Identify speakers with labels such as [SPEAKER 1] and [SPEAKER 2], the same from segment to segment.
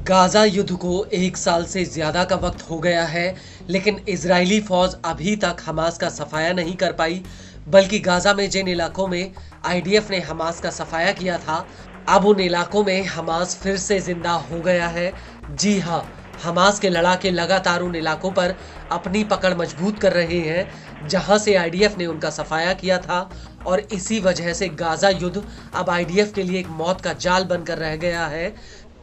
[SPEAKER 1] Gaza युद्ध को 1 साल से ज्यादा का वक्त हो गया है, लेकिन इजरायली फौज अभी तक हमास का सफाया नहीं कर पाई। बल्कि गाजा में जिन इलाकों में आईडीएफ ने हमास का सफाया किया था, अब उन इलाकों में हमास फिर से जिंदा हो गया है। जी हाँ, हमास के लड़ाके लगातार उन इलाकों पर अपनी पकड़ मजबूत कर रहे हैं जहां से आईडीएफ ने उनका सफाया किया था, और इसी वजह से गाजा युद्ध अब आईडीएफ के लिए एक मौत का जाल बनकर रह गया है,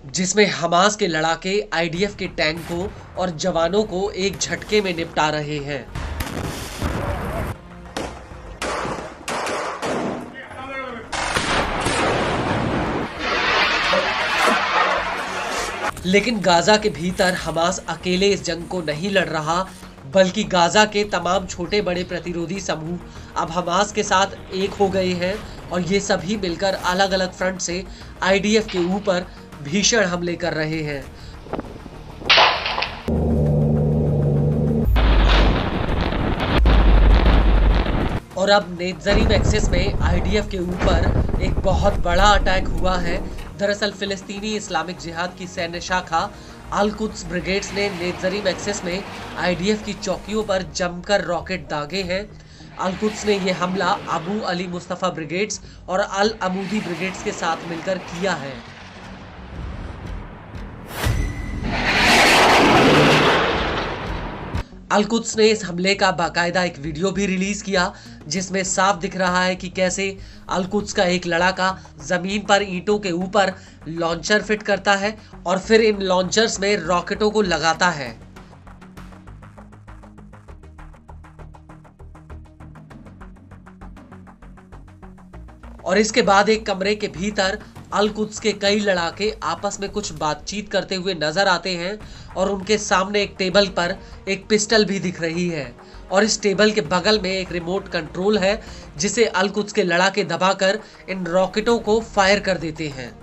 [SPEAKER 1] जिसमें हमास के लड़ाके आईडीएफ के टैंकों और जवानों को एक झटके में निपटा रहे हैं। लेकिन गाजा के भीतर हमास अकेले इस जंग को नहीं लड़ रहा, बल्कि गाजा के तमाम छोटे बड़े प्रतिरोधी समूह अब हमास के साथ एक हो गए हैं और ये सभी मिलकर अलग अलग फ्रंट से आईडीएफ के ऊपर भीषण हमले कर रहे हैं। और अब नेत्जरीम एक्सिस में आईडीएफ के ऊपर एक बहुत बड़ा अटैक हुआ है। दरअसल फिलिस्तीनी इस्लामिक जिहाद की सैन्य शाखा अल कुद्स ब्रिगेड्स ने नेत्जरीम एक्सिस में आईडीएफ की चौकियों पर जमकर रॉकेट दागे हैं। अल कुद्स ने यह हमला अबू अली मुस्तफा ब्रिगेड्स और अल अमूदी ब्रिगेड्स के साथ मिलकर किया है। अल कुद्स ने इस हमले का बाकायदा एक वीडियो भी रिलीज किया, जिसमें साफ दिख रहा है कि कैसे अल कुद्स का एक लड़ाका जमीन पर ईंटों के ऊपर लॉन्चर फिट करता है और फिर इन लॉन्चर्स में रॉकेटों को लगाता है। और इसके बाद एक कमरे के भीतर अल कुद्स के कई लड़ाके आपस में कुछ बातचीत करते हुए नजर आते हैं और उनके सामने एक टेबल पर एक पिस्टल भी दिख रही है, और इस टेबल के बगल में एक रिमोट कंट्रोल है जिसे अल कुद्स के लड़ाके दबाकर इन रॉकेटों को फायर कर देते हैं।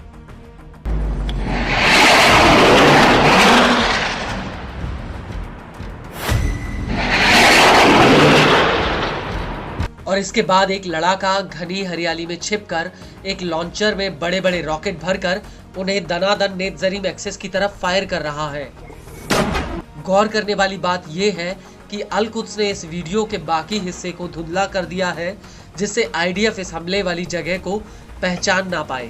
[SPEAKER 1] और इसके बाद एक लड़ाका घनी हरियाली में छिपकर एक लॉन्चर में बड़े बड़े रॉकेट भरकर उन्हें दनादन नेत्जरीम एक्सिस की तरफ फायर कर रहा है। गौर करने वाली बात यह है कि अल कुद्स ने इस वीडियो के बाकी हिस्से को धुंधला कर दिया है, जिससे आईडीएफ इस हमले वाली जगह को पहचान ना पाए।